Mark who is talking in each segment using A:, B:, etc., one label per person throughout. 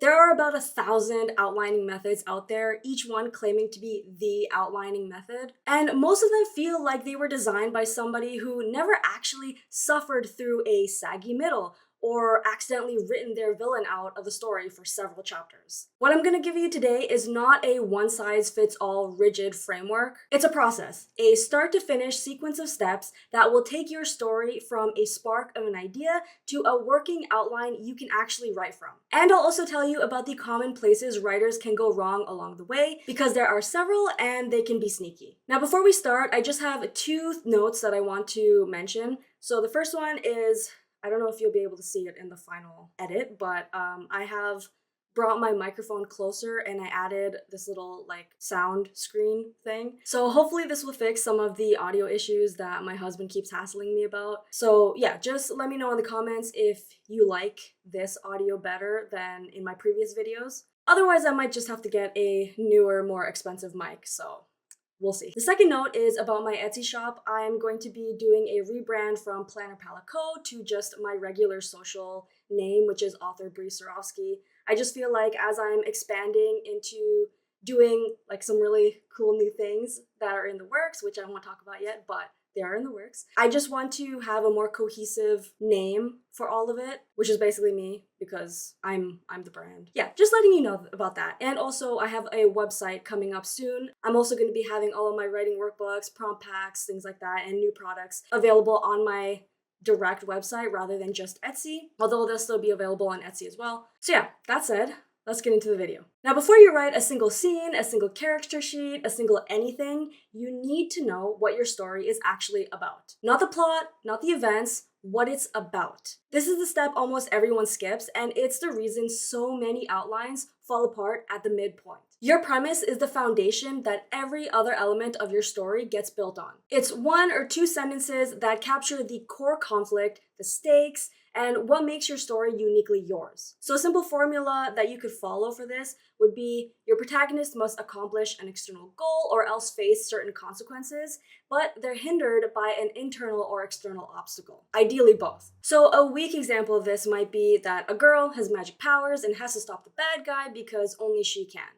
A: There are about 1,000 outlining methods out there, each one claiming to be the outlining method. And most of them feel like they were designed by somebody who never actually suffered through a saggy middle or accidentally written their villain out of the story for several chapters. What I'm gonna give you today is not a one size fits all rigid framework. It's a process, a start to finish sequence of steps that will take your story from a spark of an idea to a working outline you can actually write from. And I'll also tell you about the common places writers can go wrong along the way, because there are several and they can be sneaky. Now, before we start, I just have two notes that I want to mention. So the first one is, I don't know if you'll be able to see it in the final edit, but I have brought my microphone closer and I added this little like sound screen thing. So hopefully this will fix some of the audio issues that my husband keeps hassling me about. So yeah, just let me know in the comments if you like this audio better than in my previous videos. Otherwise, I might just have to get a newer, more expensive mic, so we'll see. The second note is about my Etsy shop. I'm going to be doing a rebrand from Planner Palico to just my regular social name, which is author Bree Surofsky. I just feel like as I'm expanding into doing like some really cool new things that are in the works, which I won't talk about yet, but they are in the works. I just want to have a more cohesive name for all of it, which is basically me because I'm the brand. Yeah, just letting you know about that. And also I have a website coming up soon. I'm also going to be having all of my writing workbooks, prompt packs, things like that, and new products available on my direct website rather than just Etsy, although they'll still be available on Etsy as well. So yeah, that said, let's get into the video. Now, before you write a single scene, a single character sheet, a single anything, you need to know what your story is actually about. Not the plot, not the events, what it's about. This is the step almost everyone skips, and it's the reason so many outlines fall apart at the midpoint. Your premise is the foundation that every other element of your story gets built on. It's one or two sentences that capture the core conflict, the stakes, and what makes your story uniquely yours. So a simple formula that you could follow for this would be your protagonist must accomplish an external goal or else face certain consequences, but they're hindered by an internal or external obstacle, ideally both. So a weak example of this might be that a girl has magic powers and has to stop the bad guy because only she can.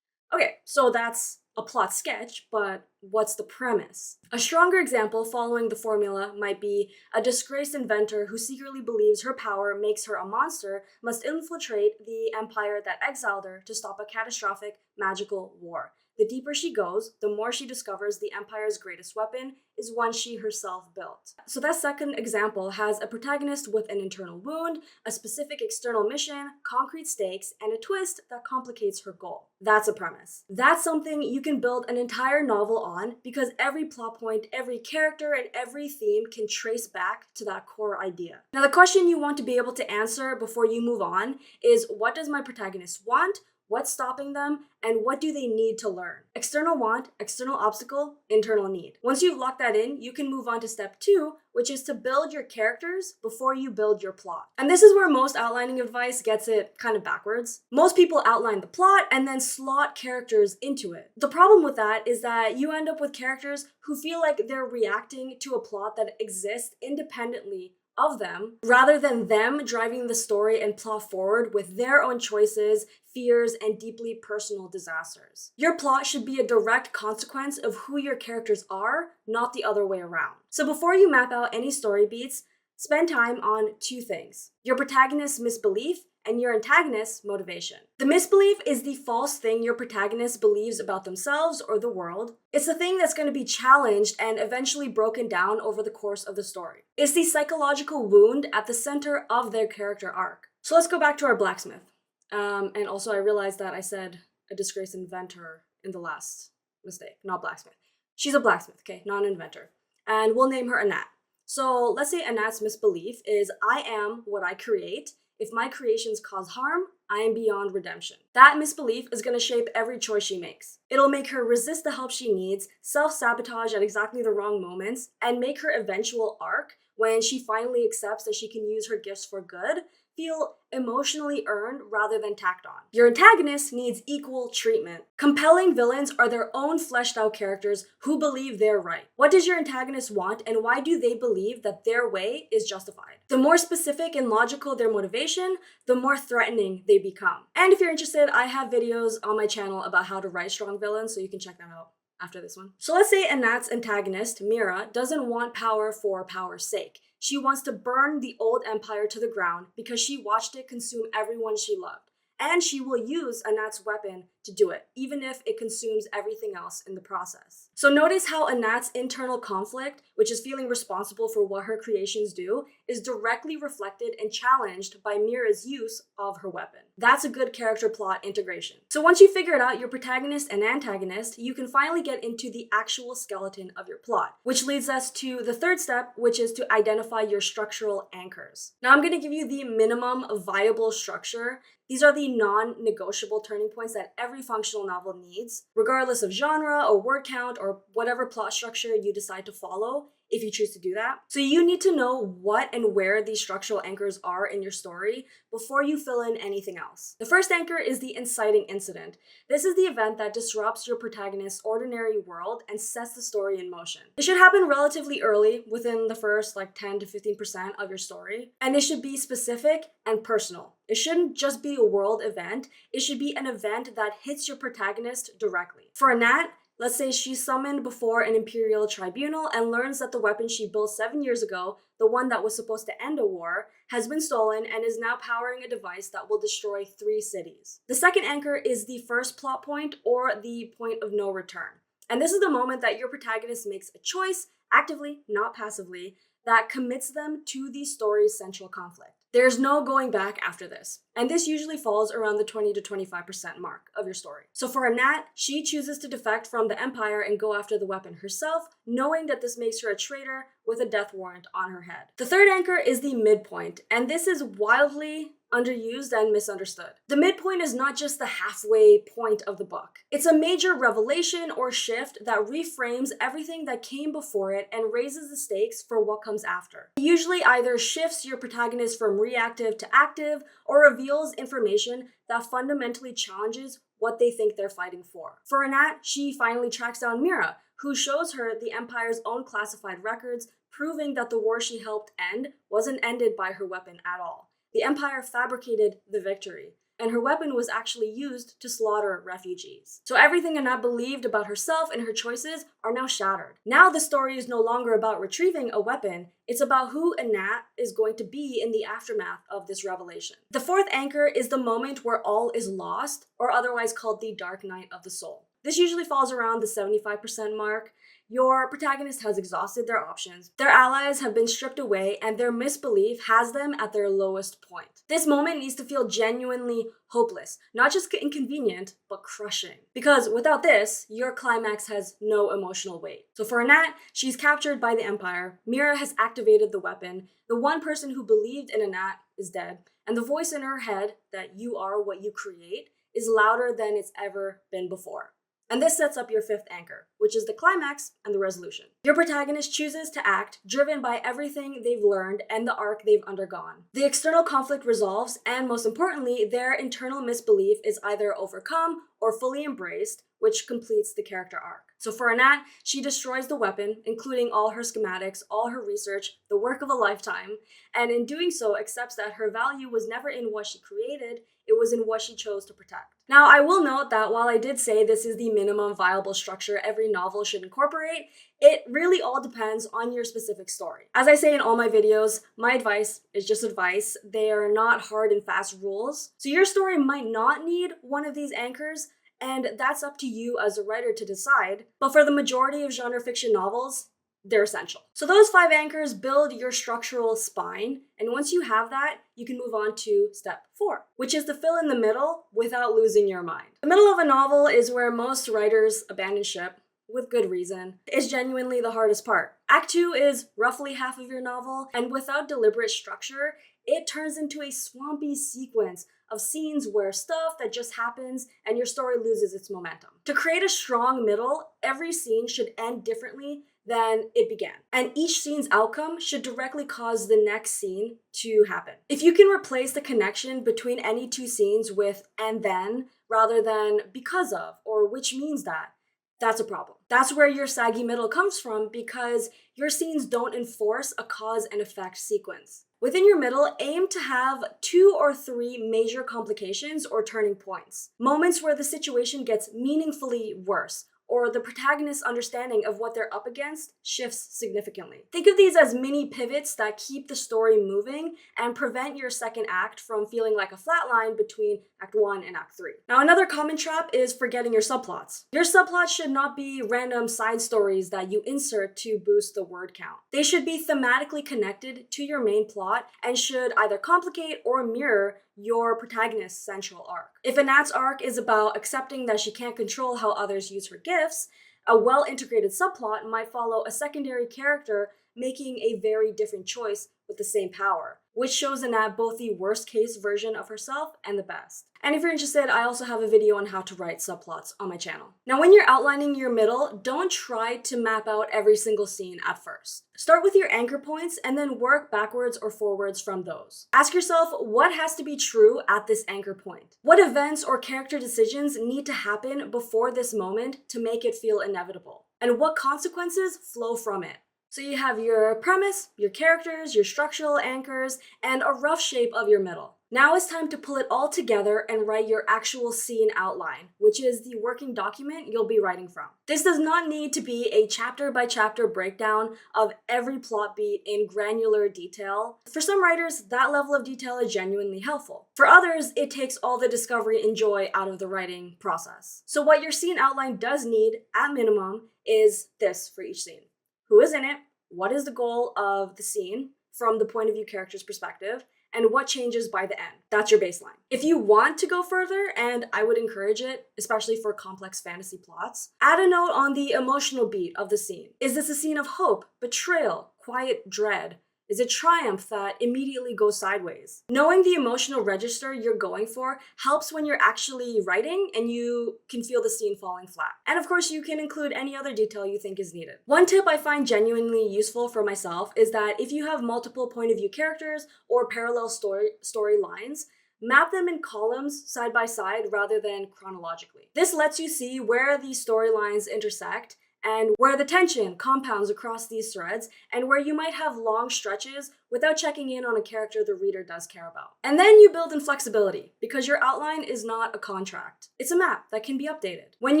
A: Okay, so that's a plot sketch, but what's the premise? A stronger example following the formula might be a disgraced inventor who secretly believes her power makes her a monster must infiltrate the empire that exiled her to stop a catastrophic magical war. The deeper she goes, the more she discovers the empire's greatest weapon is one she herself built. So that second example has a protagonist with an internal wound, a specific external mission, concrete stakes, and a twist that complicates her goal. That's a premise. That's something you can build an entire novel on because every plot point, every character, and every theme can trace back to that core idea. Now, the question you want to be able to answer before you move on is, what does my protagonist want? What's stopping them, and what do they need to learn? External want, external obstacle, internal need. Once you've locked that in, you can move on to step 2, which is to build your characters before you build your plot. And this is where most outlining advice gets it kind of backwards. Most people outline the plot and then slot characters into it. The problem with that is that you end up with characters who feel like they're reacting to a plot that exists independently of them, rather than them driving the story and plot forward with their own choices, fears, and deeply personal disasters. Your plot should be a direct consequence of who your characters are, not the other way around. So before you map out any story beats, spend time on two things: your protagonist's misbelief and your antagonist's motivation. The misbelief is the false thing your protagonist believes about themselves or the world. It's the thing that's going to be challenged and eventually broken down over the course of the story. It's the psychological wound at the center of their character arc. So let's go back to our blacksmith. And also I realized that I said a disgraced inventor in the last mistake, not blacksmith. She's a blacksmith, okay, not an inventor. And we'll name her Anat. So let's say Anat's misbelief is, I am what I create. If my creations cause harm, I am beyond redemption. That misbelief is going to shape every choice she makes. It'll make her resist the help she needs, self-sabotage at exactly the wrong moments, and make her eventual arc, when she finally accepts that she can use her gifts for good, feel emotionally earned rather than tacked on. Your antagonist needs equal treatment. Compelling villains are their own fleshed out characters who believe they're right. What does your antagonist want, and why do they believe that their way is justified? The more specific and logical their motivation, the more threatening they become. And if you're interested, I have videos on my channel about how to write strong villains, so you can check that out after this one. So let's say Anat's antagonist, Mira, doesn't want power for power's sake. She wants to burn the old empire to the ground because she watched it consume everyone she loved. And she will use Anat's weapon to do it, even if it consumes everything else in the process. So notice how Anat's internal conflict, which is feeling responsible for what her creations do, is directly reflected and challenged by Mira's use of her weapon. That's a good character plot integration. So once you figured out your protagonist and antagonist, you can finally get into the actual skeleton of your plot, which leads us to the third step, which is to identify your structural anchors. Now I'm going to give you the minimum viable structure. These are the non-negotiable turning points that every functional novel needs, regardless of genre or word count or whatever plot structure you decide to follow, if you choose to do that. So you need to know what and where these structural anchors are in your story before you fill in anything else. The first anchor is the inciting incident. This is the event that disrupts your protagonist's ordinary world and sets the story in motion. It should happen relatively early, within the first 10 to 15% of your story, and it should be specific and personal. It shouldn't just be a world event, it should be an event that hits your protagonist directly. For Anat, let's say she's summoned before an imperial tribunal and learns that the weapon she built 7 years ago, the one that was supposed to end a war, has been stolen and is now powering a device that will destroy 3 cities. The second anchor is the first plot point, or the point of no return. And this is the moment that your protagonist makes a choice, actively, not passively, that commits them to the story's central conflict. There's no going back after this. And this usually falls around the 20 to 25% mark of your story. So for Anat, she chooses to defect from the Empire and go after the weapon herself, knowing that this makes her a traitor with a death warrant on her head. The third anchor is the midpoint, and this is wildly underused and misunderstood. The midpoint is not just the halfway point of the book. It's a major revelation or shift that reframes everything that came before it and raises the stakes for what comes after. It usually either shifts your protagonist from reactive to active, or reveals information that fundamentally challenges what they think they're fighting for. For Anat, she finally tracks down Mira, who shows her the Empire's own classified records, proving that the war she helped end wasn't ended by her weapon at all. The Empire fabricated the victory, and her weapon was actually used to slaughter refugees. So everything Anat believed about herself and her choices are now shattered. Now the story is no longer about retrieving a weapon, it's about who Anat is going to be in the aftermath of this revelation. The fourth anchor is the moment where all is lost, or otherwise called the dark night of the soul. This usually falls around the 75% mark. Your protagonist has exhausted their options, their allies have been stripped away, and their misbelief has them at their lowest point. This moment needs to feel genuinely hopeless, not just inconvenient, but crushing. Because without this, your climax has no emotional weight. So for Anat, she's captured by the Empire, Mira has activated the weapon, the one person who believed in Anat is dead, and the voice in her head that you are what you create is louder than it's ever been before. And this sets up your fifth anchor, which is the climax and the resolution. Your protagonist chooses to act, driven by everything they've learned and the arc they've undergone. The external conflict resolves, and most importantly, their internal misbelief is either overcome or fully embraced, which completes the character arc. So for Anat, she destroys the weapon, including all her schematics, all her research, the work of a lifetime, and in doing so accepts that her value was never in what she created, it was in what she chose to protect. Now, I will note that while I did say this is the minimum viable structure every novel should incorporate, it really all depends on your specific story. As I say in all my videos, my advice is just advice. They are not hard and fast rules. So your story might not need one of these anchors, and that's up to you as a writer to decide. But for the majority of genre fiction novels, they're essential. So those 5 anchors build your structural spine, and once you have that, you can move on to step 4, which is to fill in the middle without losing your mind. The middle of a novel is where most writers abandon ship, with good reason. It's genuinely the hardest part. Act 2 is roughly half of your novel, and without deliberate structure, it turns into a swampy sequence of scenes where stuff that just happens and your story loses its momentum. To create a strong middle, every scene should end differently then it began. And each scene's outcome should directly cause the next scene to happen. If you can replace the connection between any two scenes with "and then" rather than "because of" or "which means that," that's a problem. That's where your saggy middle comes from, because your scenes don't enforce a cause and effect sequence. Within your middle, aim to have 2 or 3 major complications or turning points. Moments where the situation gets meaningfully worse, or the protagonist's understanding of what they're up against shifts significantly. Think of these as mini pivots that keep the story moving and prevent your second act from feeling like a flat line between Act 1 and Act 3. Now, another common trap is forgetting your subplots. Your subplots should not be random side stories that you insert to boost the word count. They should be thematically connected to your main plot and should either complicate or mirror your protagonist's central arc. If Anat's arc is about accepting that she can't control how others use her gifts, a well-integrated subplot might follow a secondary character making a very different choice with the same power, which shows Anat both the worst-case version of herself and the best. And if you're interested, I also have a video on how to write subplots on my channel. Now, when you're outlining your middle, don't try to map out every single scene at first. Start with your anchor points and then work backwards or forwards from those. Ask yourself, what has to be true at this anchor point? What events or character decisions need to happen before this moment to make it feel inevitable? And what consequences flow from it? So you have your premise, your characters, your structural anchors, and a rough shape of your middle. Now it's time to pull it all together and write your actual scene outline, which is the working document you'll be writing from. This does not need to be a chapter-by-chapter breakdown of every plot beat in granular detail. For some writers, that level of detail is genuinely helpful. For others, it takes all the discovery and joy out of the writing process. So what your scene outline does need, at minimum, is this for each scene. Who is in it? What is the goal of the scene from the point of view character's perspective? And what changes by the end? That's your baseline. If you want to go further, and I would encourage it, especially for complex fantasy plots, add a note on the emotional beat of the scene. Is this a scene of hope, betrayal, quiet dread? Is it triumph that immediately goes sideways? Knowing the emotional register you're going for helps when you're actually writing and you can feel the scene falling flat. And of course, you can include any other detail you think is needed. One tip I find genuinely useful for myself is that if you have multiple point of view characters or parallel storylines, map them in columns side by side rather than chronologically. This lets you see where these storylines intersect and where the tension compounds across these threads, and where you might have long stretches without checking in on a character the reader does care about. And then you build in flexibility, because your outline is not a contract. It's a map that can be updated. When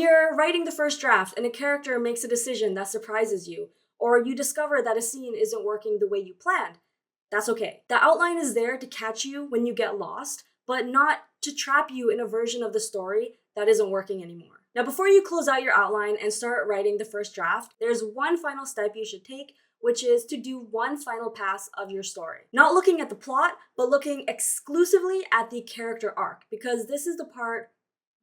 A: you're writing the first draft and a character makes a decision that surprises you, or you discover that a scene isn't working the way you planned, that's okay. The outline is there to catch you when you get lost, but not to trap you in a version of the story that isn't working anymore. Now, before you close out your outline and start writing the first draft, there's one final step you should take, which is to do one final pass of your story. Not looking at the plot, but looking exclusively at the character arc, because this is the part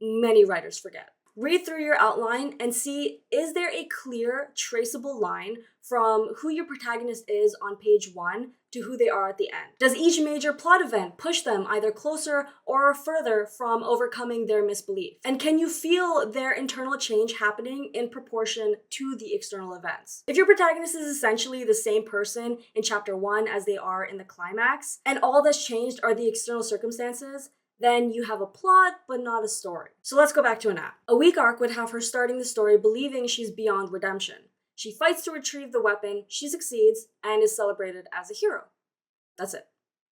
A: many writers forget. Read through your outline and see, is there a clear, traceable line from who your protagonist is on page 1 to who they are at the end? Does each major plot event push them either closer or further from overcoming their misbelief? And can you feel their internal change happening in proportion to the external events? If your protagonist is essentially the same person in chapter 1 as they are in the climax, and all that's changed are the external circumstances, then you have a plot, but not a story. So let's go back to Anat. A weak arc would have her starting the story believing she's beyond redemption. She fights to retrieve the weapon, she succeeds, and is celebrated as a hero. That's it.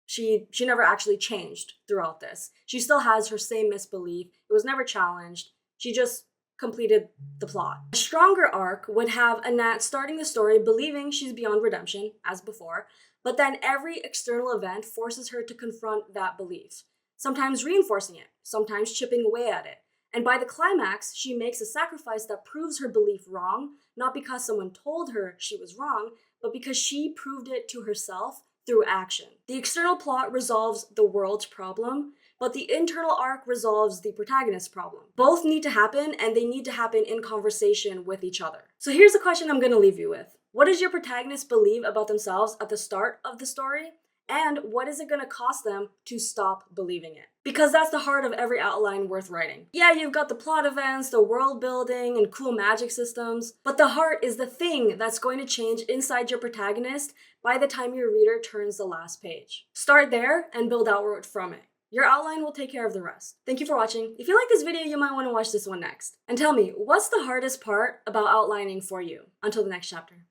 A: She never actually changed throughout this. She still has her same misbelief. It was never challenged. She just completed the plot. A stronger arc would have Anat starting the story believing she's beyond redemption, as before, but then every external event forces her to confront that belief. Sometimes reinforcing it, sometimes chipping away at it. And by the climax, she makes a sacrifice that proves her belief wrong, not because someone told her she was wrong, but because she proved it to herself through action. The external plot resolves the world's problem, but the internal arc resolves the protagonist's problem. Both need to happen, and they need to happen in conversation with each other. So here's the question I'm going to leave you with. What does your protagonist believe about themselves at the start of the story? and what is it going to cost them to stop believing it. Because that's the heart of every outline worth writing. Yeah, you've got the plot events, the world building, and cool magic systems, but the heart is the thing that's going to change inside your protagonist by the time your reader turns the last page. Start there and build outward from it. Your outline will take care of the rest. Thank you for watching. If you like this video, you might want to watch this one next. And tell me, what's the hardest part about outlining for you? Until the next chapter.